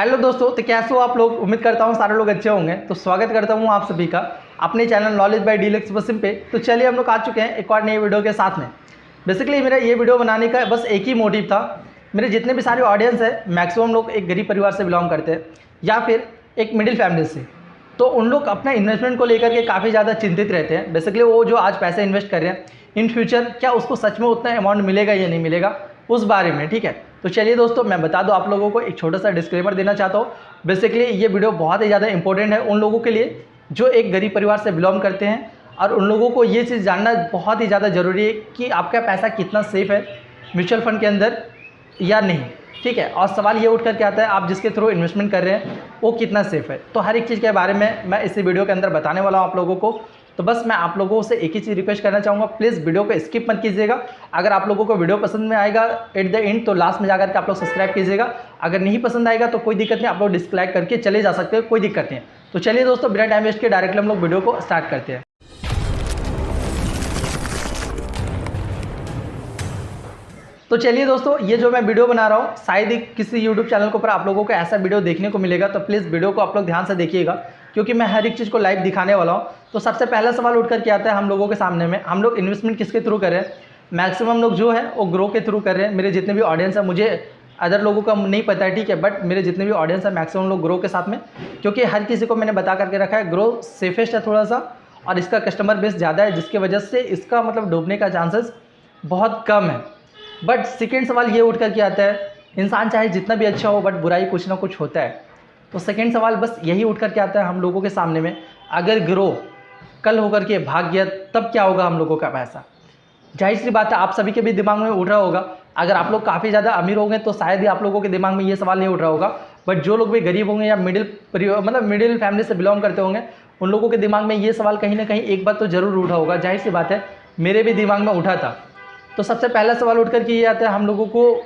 Hello दोस्तों, तो कैसे हो आप लोग। उम्मीद करता हूँ सारे लोग अच्छे होंगे। तो स्वागत करता हूँ आप सभी का अपने channel knowledge by deluxe Wasim पे। तो चलिए हम लोग आ चुके हैं एक और नई वीडियो के साथ में। बेसिकली मेरा ये वीडियो बनाने का बस एक ही मोटिव था। मेरे जितने भी सारे ऑडियंस है मैक्सिमम लोग एक गरीब परिवार से बिलोंग करते हैं या फिर एक मिडिल फैमिली से। तो उन लोग अपना इन्वेस्टमेंट को लेकर के काफ़ी ज़्यादा चिंतित रहते हैं। बेसिकली वो जो आज पैसे इन्वेस्ट कर रहे हैं इन फ्यूचर क्या उसको सच में उतना अमाउंट मिलेगा या नहीं मिलेगा उस बारे में। ठीक है, तो चलिए दोस्तों मैं बता दूं आप लोगों को, एक छोटा सा डिस्क्लेमर देना चाहता हूँ। बेसिकली ये वीडियो बहुत ही ज़्यादा इंपॉर्टेंट है उन लोगों के लिए जो एक गरीब परिवार से बिलोंग करते हैं, और उन लोगों को ये चीज़ जानना बहुत ही ज़्यादा ज़रूरी है कि आपका पैसा कितना सेफ़ है म्यूचुअल फंड के अंदर या नहीं। ठीक है, और सवाल ये उठ कर के आता है आप जिसके थ्रू इन्वेस्टमेंट कर रहे हैं वो कितना सेफ़ है। तो हर एक चीज़ के बारे में मैं इस वीडियो के अंदर बताने वाला हूँ आप लोगों को। तो बस मैं आप लोगों से एक ही चीज़ रिक्वेस्ट करना चाहूँगा, प्लीज़ वीडियो को स्किप मत कीजिएगा। अगर आप लोगों को वीडियो पसंद में आएगा एट द एंड तो लास्ट में जाकर के आप लोग सब्सक्राइब कीजिएगा। अगर नहीं पसंद आएगा तो कोई दिक्कत नहीं, आप लोग डिसलाइक करके चले जा सकते हो, कोई दिक्कत नहीं है। तो चलिए दोस्तों बिना टाइम वेस्ट के डायरेक्टली हम लोग वीडियो को स्टार्ट करते हैं। तो चलिए दोस्तों, ये जो मैं वीडियो बना रहा हूँ शायद ही किसी यूट्यूब चैनल के ऊपर आप लोगों को ऐसा वीडियो देखने को मिलेगा। तो प्लीज़ वीडियो को आप लोग ध्यान से देखिएगा क्योंकि मैं हर एक चीज़ को लाइव दिखाने वाला हूँ। तो सबसे पहला सवाल उठ कर के आता है हम लोगों के सामने में, हम लोग इन्वेस्टमेंट किसके थ्रू कर रहे हैं। मैक्सिमम लोग जो है वो ग्रो के थ्रू कर रहे हैं। मेरे जितने भी ऑडियंस है, मुझे अदर लोगों का नहीं पता है, ठीक है, बट मेरे जितने भी ऑडियंस है मैक्सिमम लोग ग्रो के साथ में, क्योंकि हर किसी को मैंने बता करके रखा है ग्रो सेफेस्ट है थोड़ा सा, और इसका कस्टमर बेस ज़्यादा है जिसकी वजह से इसका मतलब डूबने का चांसेस बहुत कम है। बट सेकेंड सवाल ये उठ कर के आता है, इंसान चाहे जितना भी अच्छा हो बट बुराई कुछ ना कुछ होता है। तो सेकेंड सवाल बस यही उठ कर के आता है हम लोगों के सामने में, अगर ग्रो कल होकर के भाग गया तब क्या होगा हम लोगों का पैसा। जाहिर सी बात है आप सभी के भी दिमाग में उठ रहा होगा। अगर आप लोग काफ़ी ज़्यादा अमीर होंगे तो शायद ही आप लोगों के दिमाग में ये सवाल नहीं उठ रहा होगा, बट जो लोग भी गरीब होंगे या मिडिल फैमिली से बिलोंग करते होंगे उन लोगों के दिमाग में ये सवाल कहीं ना कहीं एक बार तो ज़रूर उठा होगा। जाहिर सी बात है मेरे भी दिमाग में उठा था। तो सबसे पहला सवाल उठ कर के ये आता है हम लोगों को,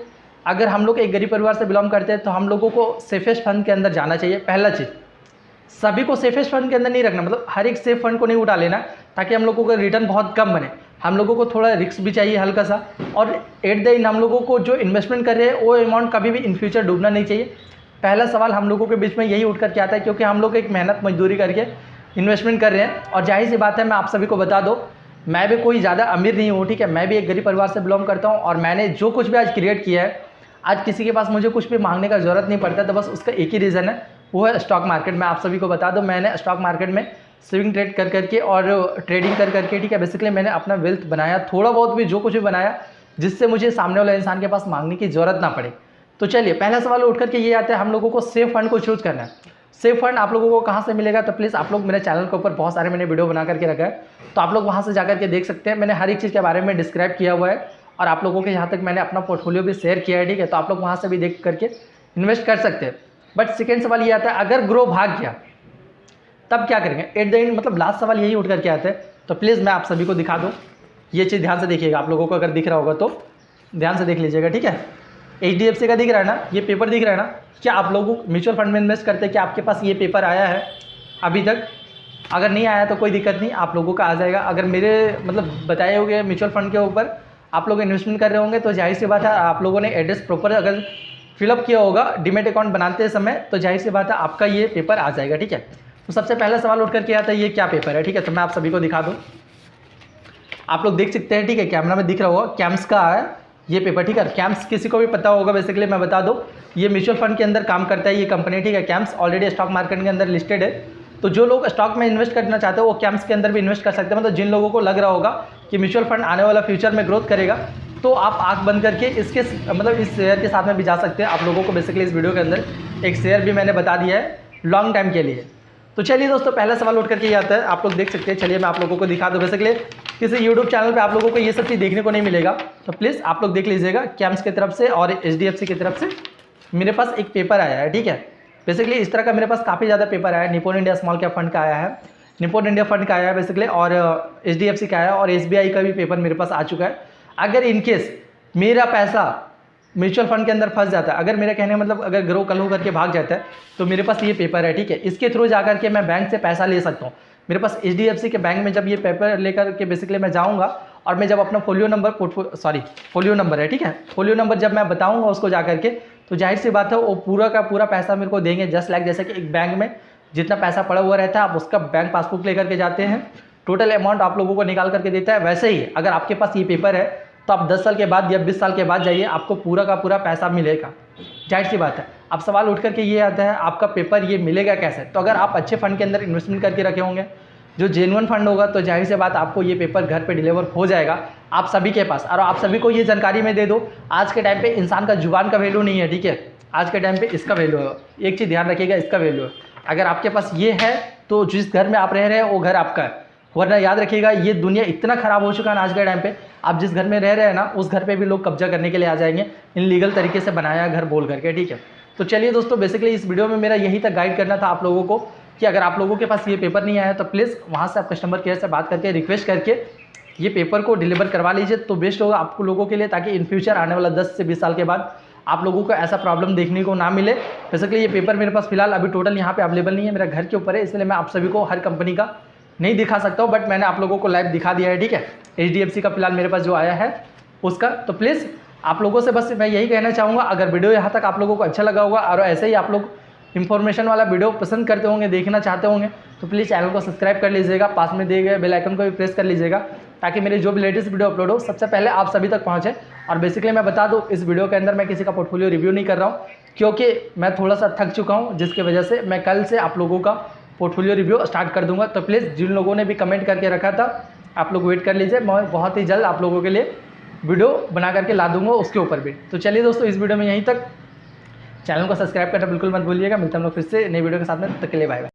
अगर हम लोग एक गरीब परिवार से बिलोंग करते हैं तो हम लोगों को सेफेस्ट फंड के अंदर जाना चाहिए। पहला चीज़, सभी को सेफेस्ट फंड के अंदर नहीं रखना, मतलब हर एक सेफ फंड को नहीं उठा लेना ताकि हम लोगों का रिटर्न बहुत कम बने। हम लोगों को थोड़ा रिस्क भी चाहिए हल्का सा, और एट द एंड हम लोगों को जो इन्वेस्टमेंट कर रहे हैं वो अमाउंट कभी भी इन फ्यूचर डूबना नहीं चाहिए। पहला सवाल हम लोगों के बीच में यही उठ कर के आता है क्योंकि हम लोग एक मेहनत मजदूरी करके इन्वेस्टमेंट कर रहे हैं। और जाहिर सी बात है मैं आप सभी को बता दूँ, मैं भी कोई ज़्यादा अमीर नहीं हूँ, ठीक है, मैं भी एक गरीब परिवार से बिलोंग करता हूँ, और मैंने जो कुछ भी आज क्रिएट किया है आज किसी के पास मुझे कुछ भी मांगने का ज़रूरत नहीं पड़ता। तो बस उसका एक ही रीज़न है, वो है स्टॉक मार्केट। मैं आप सभी को बता दूं, मैंने स्टॉक मार्केट में स्विंग ट्रेड कर करके और ट्रेडिंग कर करके, ठीक है, बेसिकली मैंने अपना वेल्थ बनाया, थोड़ा बहुत भी जो कुछ भी बनाया जिससे मुझे सामने वाले इंसान के पास मांगने की ज़रूरत ना पड़े। तो चलिए पहला सवाल उठ करके ये आता है हम लोगों को सेफ फंड को चूज़ करना है। सेफ फंड आप लोगों को कहाँ से मिलेगा, तो प्लीज़ आप लोग मेरे चैनल के ऊपर बहुत सारे मैंने वीडियो बना करके रखा है, तो आप लोग वहाँ से जाकर के देख सकते हैं। मैंने हर एक चीज़ के बारे में डिस्क्राइब किया हुआ है और आप लोगों के यहाँ तक मैंने अपना पोर्टफोलियो भी शेयर किया है, ठीक है, तो आप लोग वहाँ से भी देख करके इन्वेस्ट कर सकते हैं। बट सेकेंड सवाल ये आता है अगर ग्रो भाग गया तब क्या करेंगे एट द एंड, मतलब लास्ट सवाल यही उठ करके आता है। तो प्लीज़ मैं आप सभी को दिखा दूँ, ये चीज़ ध्यान से देखिएगा, आप लोगों को अगर दिख रहा होगा तो ध्यान से देख लीजिएगा, ठीक है। HDFC का दिख रहा है ना, ये पेपर दिख रहा है ना, क्या आप लोग म्यूचुअल फंड में इन्वेस्ट करते हैं, क्या आपके पास ये पेपर आया है अभी तक? अगर नहीं आया तो कोई दिक्कत नहीं, आप लोगों का आ जाएगा। अगर मेरे मतलब बताए हुए म्यूचुअल फंड के ऊपर आप लोग इन्वेस्टमेंट कर रहे होंगे तो जाहिर सी बात है आप लोगों ने एड्रेस प्रॉपर अगर फिलअप किया होगा डीमेट अकाउंट बनाते समय तो जाहिर सी बात है आपका ये पेपर आ जाएगा, ठीक है। तो सबसे पहला सवाल उठ करके आता है ये क्या पेपर है, ठीक है, तो मैं आप सभी को दिखा दूँ, आप लोग देख सकते हैं, ठीक है, कैमरा में दिख रहा होगा, कैम्स का है ये पेपर, ठीक है। कैम्स किसी को भी पता होगा, बेसिकली मैं बता दूं ये म्यूचुअल फंड के अंदर काम करता है ये कंपनी, ठीक है। कैम्स ऑलरेडी स्टॉक मार्केट के अंदर लिस्टेड है, तो जो लोग स्टॉक में इन्वेस्ट करना चाहते हैं वो कैम्स के अंदर भी इन्वेस्ट कर सकते हैं। मतलब जिन लोगों को लग रहा होगा कि म्यूचुअल फंड आने वाला फ्यूचर में ग्रोथ करेगा तो आप आंख बंद करके इसके मतलब इस शेयर के साथ में भी जा सकते हैं। आप लोगों को बेसिकली इस वीडियो के अंदर एक शेयर भी मैंने बता दिया है लॉन्ग टाइम के लिए। तो चलिए दोस्तों पहला सवाल उठ करके ये आता है, आप लोग देख सकते हैं, चलिए मैं आप लोगों को दिखा दूँ। बेसिकली किसी यूट्यूब चैनल पे आप लोगों को ये सब चीज़ देखने को नहीं मिलेगा, तो प्लीज़ आप लोग देख लीजिएगा। कैम्स की तरफ से और HDFC की तरफ से मेरे पास एक पेपर आया है, ठीक है। बेसिकली इस तरह का मेरे पास काफ़ी ज़्यादा पेपर आया है। Nippon India small cap fund का आया है, निप्पॉन इंडिया फंड का आया है बेसिकली, और HDFC का आया है, और SBI का भी पेपर मेरे पास आ चुका है। अगर इनकेस मेरा पैसा म्यूचुअल फंड के अंदर फंस जाता है, अगर मेरा कहने मतलब अगर ग्रो कल हो करके भाग जाता है तो मेरे पास ये पेपर है, ठीक है। इसके थ्रू जाकर के मैं बैंक से पैसा ले सकता हूँ। मेरे पास HDFC के बैंक में जब ये पेपर लेकर के बेसिकली मैं जाऊँगा और मैं जब अपना फोलियो नंबर है, ठीक है, फोलियो नंबर जब मैं बताऊँगा उसको जाकर के, तो जाहिर सी बात है वो पूरा का पूरा पैसा मेरे को देंगे। जस्ट लाइक जैसे कि एक बैंक में जितना पैसा पड़ा हुआ रहता है, आप उसका बैंक पासबुक लेकर के जाते हैं, टोटल अमाउंट आप लोगों को निकाल करके देता है। वैसे ही अगर आपके पास ये पेपर है तो आप 10 साल के बाद या 20 साल के बाद जाइए, आपको पूरा का पूरा पैसा मिलेगा। जाहिर सी बात है। अब सवाल उठ करके ये आता है आपका पेपर ये मिलेगा कैसे? तो अगर आप अच्छे फंड के अंदर इन्वेस्टमेंट करके रखे होंगे, जो जेन्युइन फंड होगा, तो जाहिर सी बात आपको ये पेपर घर पे डिलीवर हो जाएगा आप सभी के पास। और आप सभी को ये जानकारी मैं दे दूँ, आज के टाइम पे इंसान का जुबान का वैल्यू नहीं है, ठीक है, आज के टाइम पे इसका वैल्यू है। एक चीज़ ध्यान रखिएगा, इसका वैल्यू है। अगर आपके पास ये है तो जिस घर में आप रह रहे हैं वो घर आपका है, वरना याद रखिएगा ये दुनिया इतना ख़राब हो चुका है आज के टाइम पे, आप जिस घर में रह रहे हैं ना उस घर पे भी लोग कब्जा करने के लिए आ जाएंगे, इन लीगल तरीके से बनाया घर बोल करके, ठीक है। तो चलिए दोस्तों, बेसिकली इस वीडियो में मेरा यही तक गाइड करना था आप लोगों को कि अगर आप लोगों के पास ये पेपर नहीं आया तो प्लीज़ वहाँ से आप कस्टमर केयर से बात करके रिक्वेस्ट करके ये पेपर को डिलीवर करवा लीजिए, तो बेस्ट होगा आप लोगों के लिए, ताकि इन फ्यूचर आने वाला 10 से 20 साल के बाद आप लोगों को ऐसा प्रॉब्लम देखने को ना मिले। बेसिकली ये पेपर मेरे पास फिलहाल अभी टोटल यहाँ पे अवेलेबल नहीं है, मेरा घर के ऊपर है, इसलिए मैं आप सभी को हर कंपनी का नहीं दिखा सकता हूँ, बट मैंने आप लोगों को लाइव दिखा दिया है, ठीक है। HDFC का फिलहाल मेरे पास जो आया है उसका। तो प्लीज़ आप लोगों से बस मैं यही कहना चाहूँगा, अगर वीडियो यहाँ तक आप लोगों को अच्छा लगा होगा और ऐसे ही आप लोग इन्फॉर्मेशन वाला वीडियो पसंद करते होंगे, देखना चाहते होंगे, तो प्लीज़ चैनल को सब्सक्राइब कर लीजिएगा, पास में दिए गए बेल आइकन को भी प्रेस कर लीजिएगा, ताकि मेरी जो भी लेटेस्ट वीडियो अपलोड हो सबसे पहले आप सभी तक पहुँचे। और बेसिकली मैं बता दूँ, इस वीडियो के अंदर मैं किसी का पोर्टफोलियो रिव्यू नहीं कर रहा हूँ, क्योंकि मैं थोड़ा सा थक चुका हूँ, जिसकी वजह से मैं कल से आप लोगों का पोर्टफोलियो रिव्यू स्टार्ट कर दूंगा। तो प्लीज़ जिन लोगों ने भी कमेंट करके रखा था, आप लोग वेट कर लीजिए, मैं बहुत ही जल्द आप लोगों के लिए वीडियो बना करके ला दूंगा उसके ऊपर भी। तो चलिए दोस्तों, इस वीडियो में यहीं तक, चैनल को सब्सक्राइब करना बिल्कुल मत भूलिएगा। मिलते हैं हम लोग फिर से नई वीडियो के साथ में, तब तक के लिए बाय बाय।